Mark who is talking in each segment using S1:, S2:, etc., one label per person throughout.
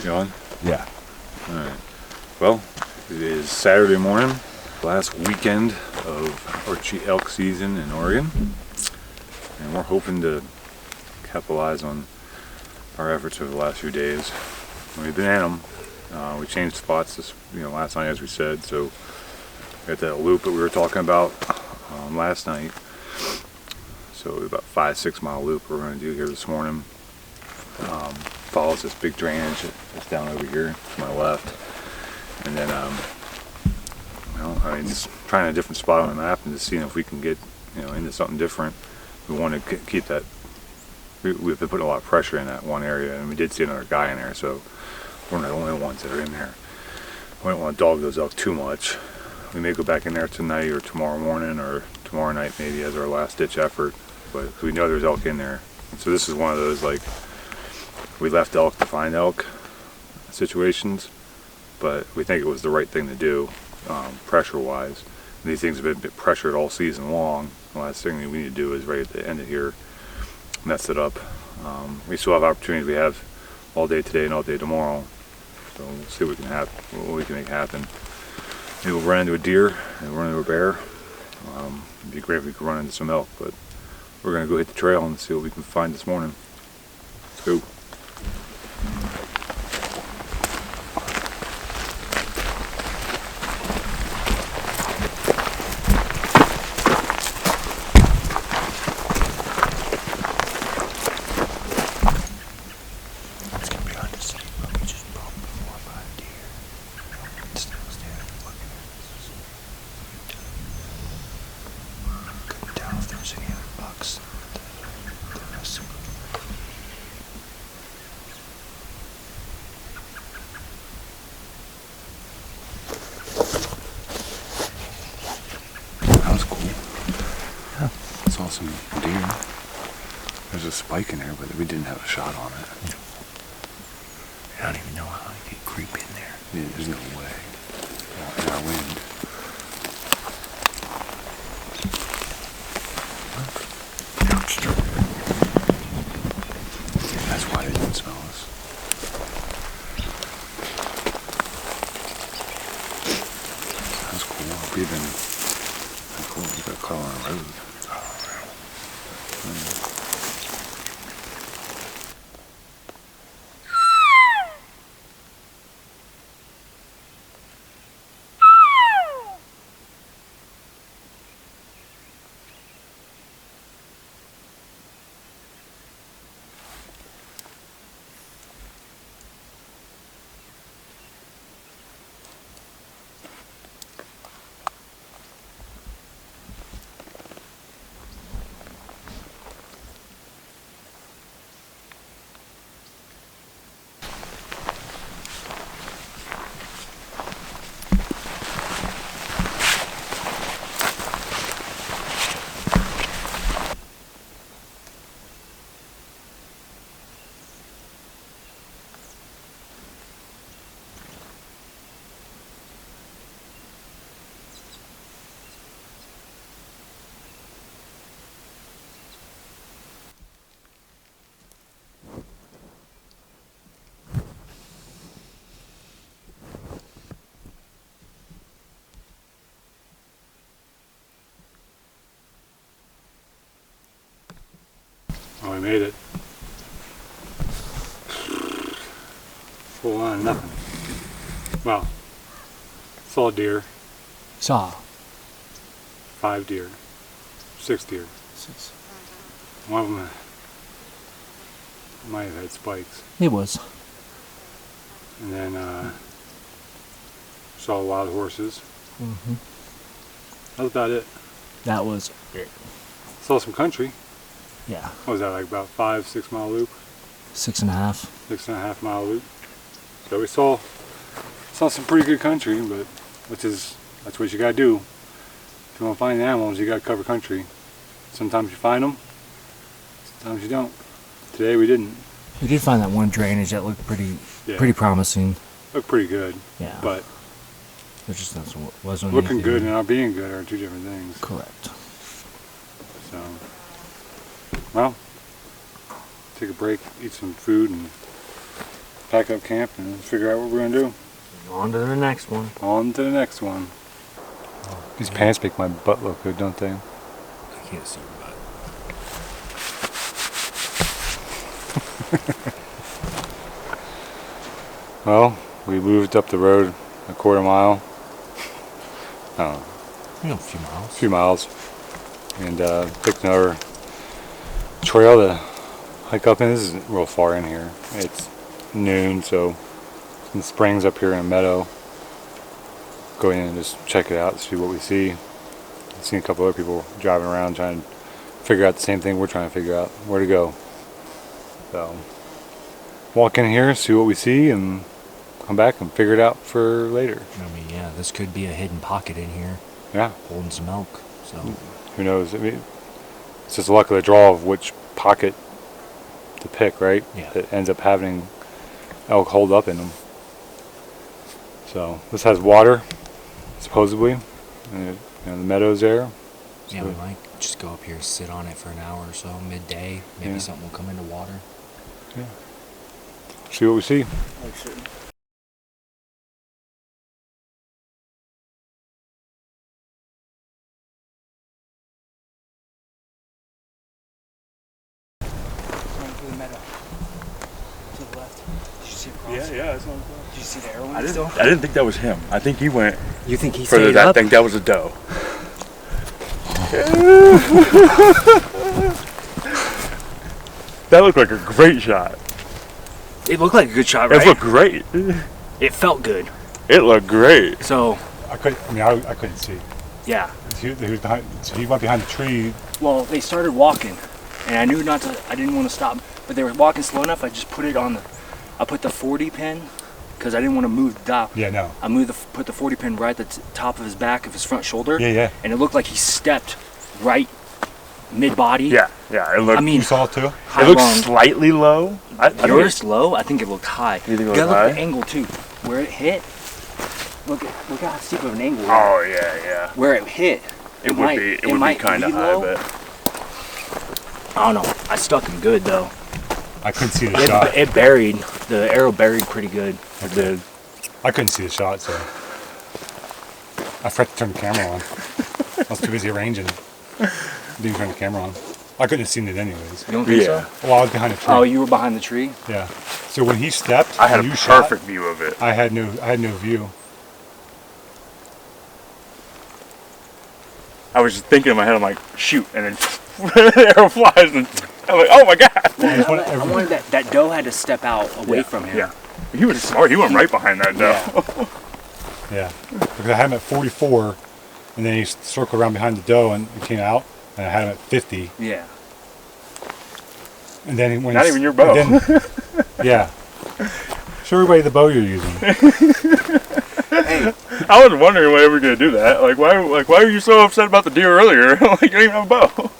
S1: You on?
S2: Yeah.
S1: Alright. Well, it is Saturday morning, last weekend of Archery Elk season in Oregon. And we're hoping to capitalize on our efforts over the last few days. We've been at them. We changed spots this, last night, as we said. So we got that loop that we were talking about last night. So about 5-6 mile loop we're going to do here this morning. Follows this big drainage that's down over here to my left, and then just trying a different spot on the map and just seeing if we can get into something different. We want to keep that. We've been putting a lot of pressure in that one area, and we did see another guy in there, so we're not the only ones that are in there. We don't want to dog those elk too much. We may go back in there tonight or tomorrow morning or tomorrow night maybe as our last ditch effort, but we know there's elk in there. And so this is one of those, like, we left elk to find elk situations, but we think it was the right thing to do, pressure-wise. These things have been pressured all season long. The last thing that we need to do is right at the end of here, mess it up. We still have opportunities. We have all day today and all day tomorrow, so we'll see what we can make happen. Maybe we'll run into a deer and run into a bear. It'd be great if we could run into some elk, but we're gonna go hit the trail and see what we can find this morning. Let's go. Saw some deer. There's a spike in there, but we didn't have a shot on it.
S2: I don't even know how I could creep in there.
S1: Yeah, there's no way. In our wind. That's why they didn't smell us. That's cool. Hope you've been cool. We got caught on the road. Oh, we made it. Full on, nothing. Well, saw a deer.
S2: Saw.
S1: 5 deer. 6 deer.
S2: 6.
S1: One of them might have had spikes.
S2: It was.
S1: And then saw wild horses.
S2: Mm-hmm.
S1: That was about it.
S2: That was it.
S1: Saw some country.
S2: Yeah.
S1: What was that, like about 5-6 mile loop?
S2: 6.5.
S1: 6.5 mile loop. So we saw some pretty good country, but that's what you gotta do. If you want to find animals, you gotta cover country. Sometimes you find them, sometimes you don't. Today we didn't.
S2: We did find that one drainage that looked pretty promising.
S1: Looked pretty good.
S2: Yeah.
S1: But
S2: it just wasn't
S1: looking good and not being good are two different things.
S2: Correct.
S1: So, well, take a break, eat some food, and pack up camp and figure out what we're gonna do.
S3: On to the next one.
S1: On to the next one. These pants make my butt look good, don't they?
S2: I can't see your butt.
S1: Well, we moved up the road a quarter mile. I don't know.
S2: A few miles.
S1: A few miles. And picked another trail to hike up in. This isn't real far in here. It's noon, so some springs up here in a meadow. Go in and just check it out, see what we see. I've seen a couple other people driving around trying to figure out the same thing we're trying to figure out, where to go. So, walk in here, see what we see, and come back and figure it out for later.
S2: I mean, yeah, this could be a hidden pocket in here.
S1: Yeah.
S2: Holding some elk. So
S1: who knows? I mean, it's just luck of the draw of which pocket to pick, right?
S2: Yeah.
S1: That ends up having elk hold up in them. So this has water, supposedly, and the meadow's there. So
S2: yeah, we might just go up here, sit on it for an hour or so, midday. Maybe something will come into water.
S1: Yeah. See what we see. Yeah, that's what I'm saying.
S3: Did you see the arrow?
S1: I didn't think that was him. I think he went
S3: You think he
S1: further.
S3: stayed
S1: I
S3: up?
S1: think that was a doe. That looked like a great shot.
S3: It looked like a good shot,
S1: It
S3: right?
S1: looked great.
S3: It felt good.
S1: It looked great.
S3: So,
S4: I couldn't see.
S3: yeah.
S4: He was behind. So he went behind the tree.
S3: Well, they started walking, and I knew not to. I didn't want to stop, but they were walking slow enough. I just put it on the. I put the 40 pin, because I didn't want to move the dial.
S4: Yeah, no.
S3: I put the 40 pin right at the top of his back, of his front shoulder.
S4: Yeah, yeah.
S3: And it looked like he stepped right mid-body.
S1: Yeah. It looked.
S3: I mean,
S4: You saw it too?
S3: high
S1: it looked
S3: long.
S1: slightly low.
S3: Yours low? I think it looked high.
S1: You think it
S3: You
S1: was
S3: gotta look
S1: high?
S3: at the angle too. Where it hit. Look at how steep of an angle.
S1: Oh yeah.
S3: Where it hit.
S1: It would be kind of high, but
S3: I don't know. I stuck him good though.
S4: I couldn't see the shot.
S3: It buried. The arrow buried pretty good. It did.
S4: I couldn't see the shot, so I forgot to turn the camera on. I was too busy arranging. Didn't turn the camera on. I couldn't have seen it anyways.
S3: You don't think
S1: Yeah.
S3: so?
S4: Well, I was behind the tree.
S3: Oh, you were behind the tree?
S4: Yeah. So when he stepped,
S1: I had a
S4: and you shot,
S1: perfect view of it.
S4: I had no view.
S1: I was just thinking in my head, I'm like, shoot, and then the arrow flies, and I'm like, oh my god.
S3: I wanted that doe had to step out away from him.
S1: Yeah, he was smart. He went right behind that doe.
S4: Yeah. Because I had him at 44, and then he circled around behind the doe and he came out, and I had him at 50.
S3: Yeah.
S4: And then when
S1: Not even your bow.
S4: Yeah. Show everybody the bow you're using.
S3: Hey,
S1: I was wondering why we were gonna do that. Like, why were you so upset about the deer earlier? Like, you don't even have a bow.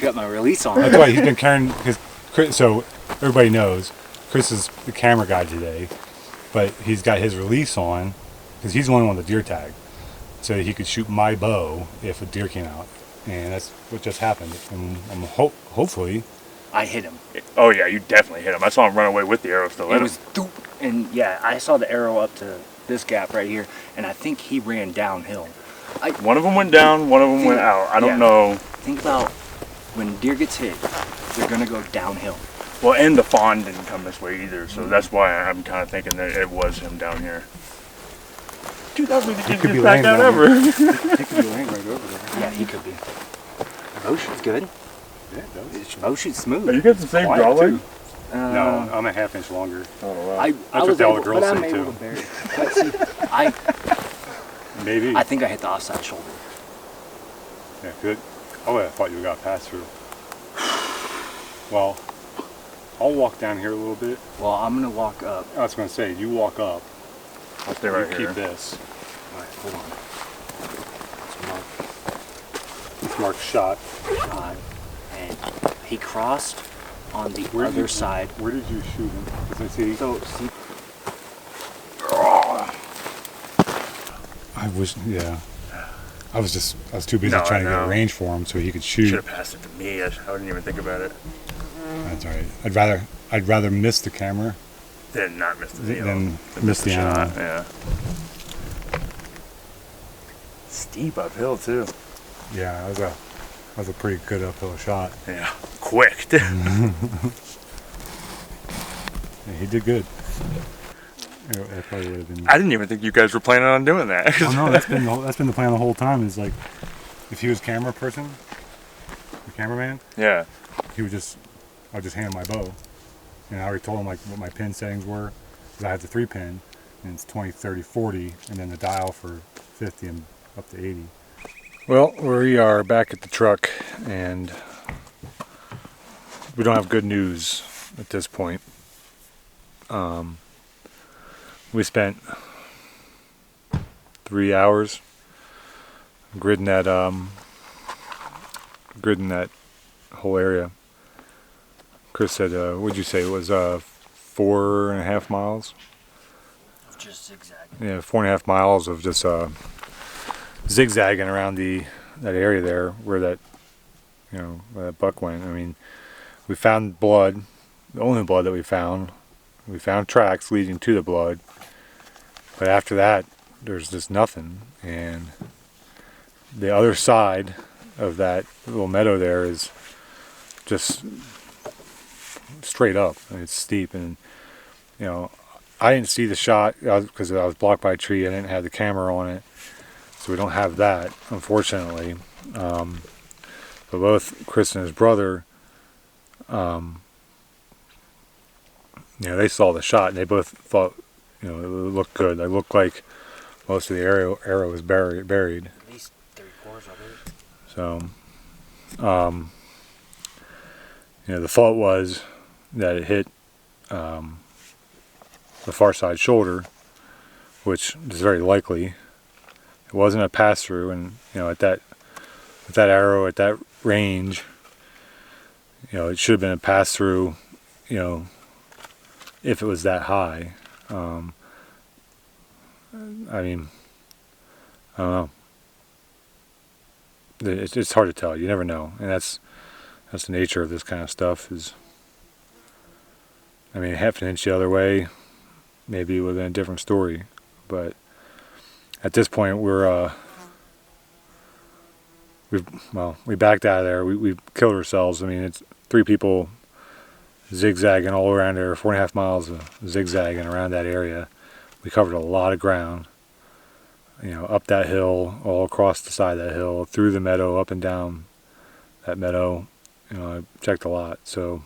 S3: got my release on.
S4: That's why he's been carrying, because Chris, so everybody knows, Chris is the camera guy today, but he's got his release on, because he's the one on the deer tag, so he could shoot my bow if a deer came out, and that's what just happened. And I'm hopefully,
S3: I hit him.
S1: Oh yeah, you definitely hit him. I saw him run away with the arrow still in
S3: It
S1: him.
S3: was doop, and yeah, I saw the arrow up to this gap right here, and I think he ran downhill.
S1: One of them went down, one of them went out. I don't know.
S3: Think about when deer gets hit, they're gonna go downhill.
S1: Well, and the fawn didn't come this way either, so that's why I'm kind of thinking that it was him down here. Dude, that was the
S4: could
S1: easiest
S4: be
S1: back
S4: laying
S1: down
S4: down
S1: ever.
S4: he could be laying right over there.
S3: Yeah, he could be. Bow shoot's good.
S4: Yeah, it does.
S3: Bow shoot's smooth.
S1: Are you got the same
S4: Quiet,
S1: draw leg?
S4: too. No, I'm a half inch longer.
S1: Oh wow.
S3: I
S4: what
S3: was
S4: the
S3: able,
S4: older girls
S3: but I'm
S4: say,
S3: able
S4: too.
S3: to bury it. But see,
S4: Maybe.
S3: I think I hit the offside shoulder.
S4: Yeah, good. I would have thought you got past through. Well, I'll walk down here a little bit.
S3: Well, I'm gonna walk up.
S4: I was going to say, you walk up.
S1: I'll stay right
S4: you
S1: here.
S4: keep this.
S3: All right, hold on.
S4: It's marked shot.
S3: Shot, and he crossed on the
S4: Where did
S3: other
S4: you-
S3: side.
S4: Where did you shoot him? Because I see.
S3: So, see,
S4: I was, yeah. I was too busy
S1: No,
S4: trying to
S1: I
S4: get a
S1: know.
S4: range for him so he could
S1: Should
S4: shoot.
S1: have passed it to me. I didn't even think about it.
S4: That's all right. I'd rather miss the camera
S1: Did not miss the deal.
S4: Then missed the
S1: shot.
S4: animal.
S1: Yeah. Steep uphill too.
S4: Yeah, that was a pretty good uphill shot.
S1: Yeah. Quick. Too.
S4: Yeah, he did good. That probably would have been.
S1: I didn't even think you guys were planning on doing that.
S4: Oh no, that's been the plan the whole time. Is like, if he was camera person, the cameraman,
S1: Yeah.
S4: I'd just hand him my bow, and I already told him like what my pin settings were, because I have the 3-pin, and it's 20, 30, 40, and then the dial for 50 and up to 80. Well, we are back at the truck, and we don't have good news at this point. We spent 3 hours gridding that whole area. Chris said, what'd you say it was, 4.5 miles?
S3: Just zigzag.
S4: Yeah, 4.5 miles of just zigzagging around that area there where that buck went. I mean, we found blood, the only blood that we found. We found tracks leading to the blood, but after that, there's just nothing. And the other side of that little meadow there is just straight up, and it's steep. And I didn't see the shot because I was blocked by a tree. I didn't have the camera on it, so we don't have that, unfortunately. But both Chris and his brother, they saw the shot, and they both thought, it looked good. It looked like most of the arrow was buried.
S2: At least 3/4 of it.
S4: So, the thought was that it hit the far side shoulder, which is very likely. It wasn't a pass through, and at that arrow at that range, it should have been a pass through. If it was that high. I mean, I don't know. It's hard to tell. You never know, and that's the nature of this kind of stuff. Half an inch the other way, maybe it would have been a different story. But at this point, we backed out of there. We killed ourselves. It's 3 people zigzagging all around there, 4.5 miles of zigzagging around that area. We covered a lot of ground, up that hill, all across the side of that hill, through the meadow, up and down that meadow. I checked a lot. So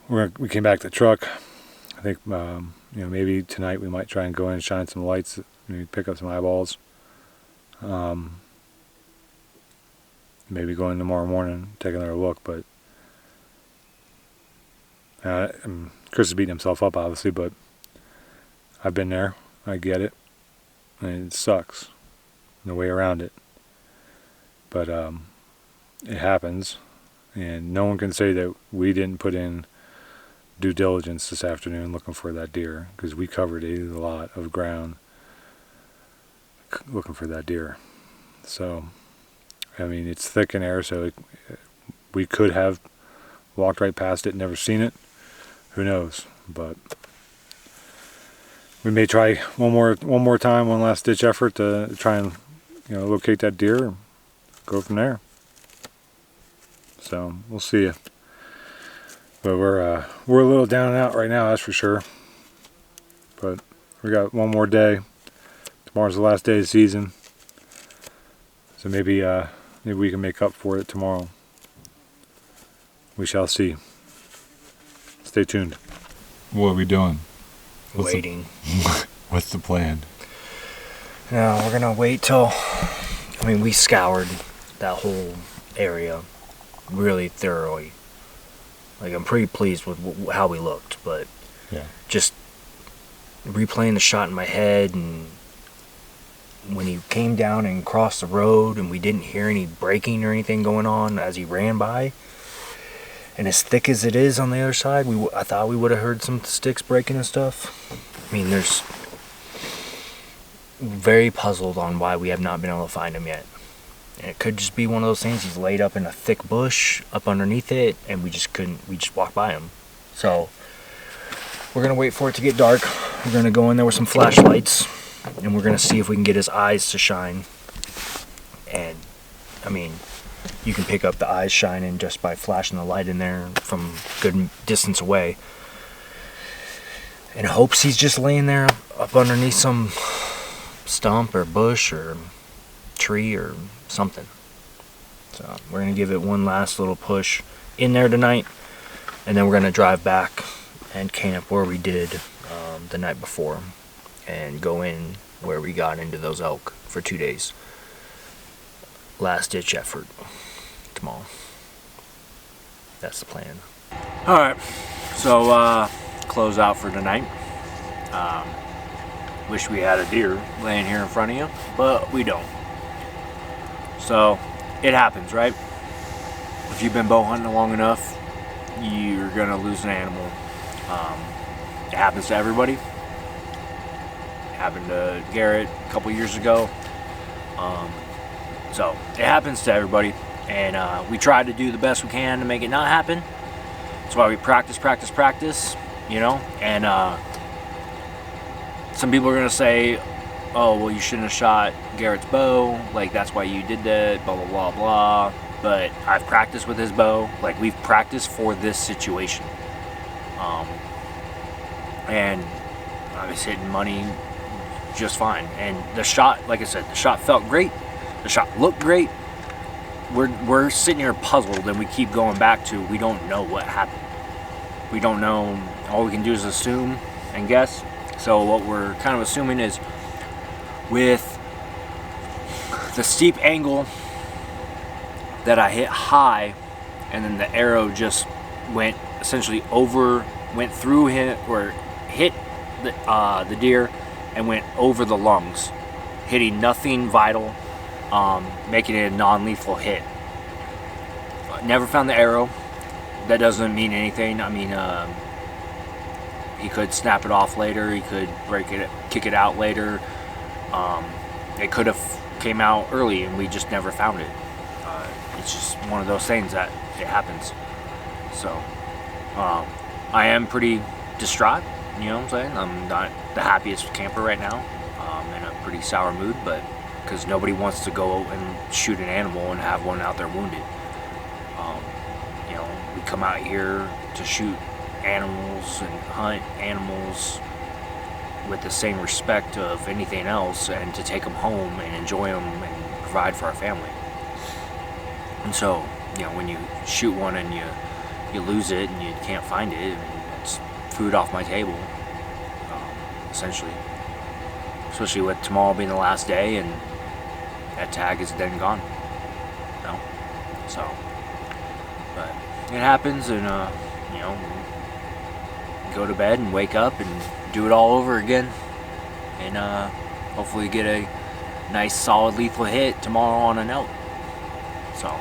S4: we came back to the truck. I think maybe tonight we might try and go in and shine some lights, maybe pick up some eyeballs. Maybe go in tomorrow morning, take another look. But Chris is beating himself up, obviously, but I've been there. I get it. And it sucks. No way around it. But it happens. And no one can say that we didn't put in due diligence this afternoon looking for that deer, because we covered a lot of ground looking for that deer. So, it's thick in air, so we could have walked right past it and never seen it. Who knows? But we may try one more time, one last ditch effort to try and locate that deer and go from there. So we'll see. But we're a little down and out right now, that's for sure. But we got one more day. Tomorrow's the last day of the season, so maybe we can make up for it tomorrow. We shall see. Stay tuned. What are we doing?
S2: Waiting.
S4: What's the plan?
S2: No, we're gonna wait till. We scoured that whole area really thoroughly. I'm pretty pleased with how we looked, but just replaying the shot in my head, and when he came down and crossed the road and we didn't hear any braking or anything going on as he ran by, and as thick as it is on the other side, I thought we would have heard some sticks breaking and stuff. There's very puzzled on why we have not been able to find him yet. And it could just be one of those things, he's laid up in a thick bush up underneath it, and we just walked by him. So we're gonna wait for it to get dark. We're gonna go in there with some flashlights, and we're gonna see if we can get his eyes to shine. And I mean, you can pick up the eyes shining just by flashing the light in there from a good distance away. In hopes he's just laying there up underneath some stump or bush or tree or something. So we're gonna give it one last little push in there tonight, and then we're gonna drive back and camp where we did the night before, and go in where we got into those elk for 2 days. Last ditch effort tomorrow. That's the plan.
S3: All right, so close out for tonight. Wish we had a deer laying here in front of you, but we don't. So it happens, right? If you've been bow hunting long enough, you're gonna lose an animal. It happens to everybody. It happened to Garrett a couple years ago. So it happens to everybody, and we try to do the best we can to make it not happen. That's why we practice, you know. And some people are gonna say, "Oh, well, you shouldn't have shot Garrett's bow. Like, that's why you did that." Blah blah blah blah. But I've practiced with his bow. Like, we've practiced for this situation. And I was hitting money just fine. And the shot, like I said, the shot felt great. The shot looked great. We're sitting here puzzled, and we keep going back to, we don't know what happened. We don't know. All we can do is assume and guess. So what we're kind of assuming is, with the steep angle that I hit high, and then the arrow just went through him, or hit the deer and went over the lungs, hitting nothing vital, making it a non-lethal hit. Never found the arrow. That doesn't mean anything. I mean, he could snap it off later. He could break it, kick it out later. It could have came out early, and we just never found it. It's just one of those things that it happens. So I am pretty distraught, you know what I'm saying? I'm not the happiest camper right now. In a pretty sour mood, but because nobody wants to go and shoot an animal and have one out there wounded. You know, we come out here to shoot animals and hunt animals with the same respect of anything else, and to take them home and enjoy them and provide for our family. And so, you know, when you shoot one and you lose it and you can't find it, I mean, it's food off my table, essentially. Especially with tomorrow being the last day, and that tag is dead and gone. You know? So, but it happens, and you know, go to bed and wake up and do it all over again, and hopefully get a nice solid lethal hit tomorrow on an elk. So,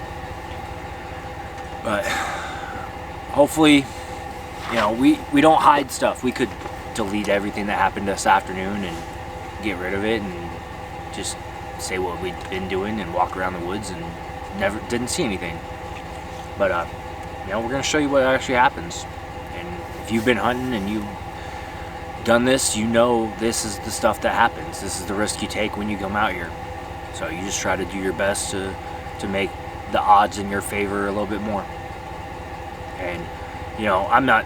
S3: but hopefully, you know, we don't hide stuff. We could delete everything that happened this afternoon and get rid of it, and just say what we'd been doing and walk around the woods and didn't see anything. But you know, we're gonna show you what actually happens. And if you've been hunting and you've done this, you know this is the stuff that happens. This is the risk you take when you come out here. So you just try to do your best to make the odds in your favor a little bit more. And you know,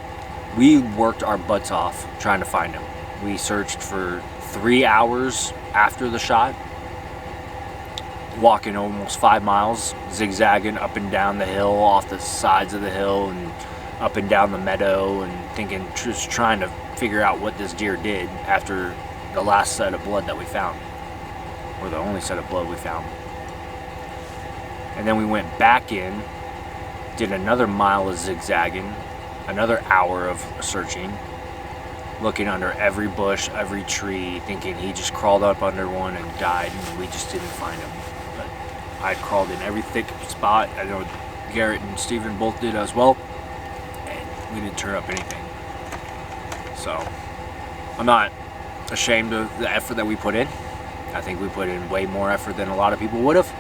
S3: we worked our butts off trying to find him. We searched for 3 hours after the shot, walking almost 5 miles, zigzagging up and down the hill, off the sides of the hill, and up and down the meadow, and just trying to figure out what this deer did after the last set of blood that we found, or the only set of blood we found. And then we went back in, did another mile of zigzagging, another hour of searching, looking under every bush, every tree, thinking he just crawled up under one and died, and we just didn't find him. But I crawled in every thick spot. I know Garrett and Steven both did as well, and we didn't turn up anything. So I'm not ashamed of the effort that we put in. I think we put in way more effort than a lot of people would have.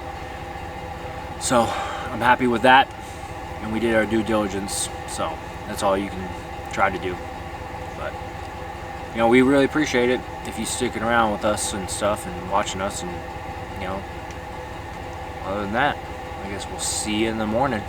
S3: So I'm happy with that, and we did our due diligence. So that's all you can tried to do. But you know, we really appreciate it if you sticking around with us and stuff and watching us, and you know, other than that, I guess we'll see you in the morning.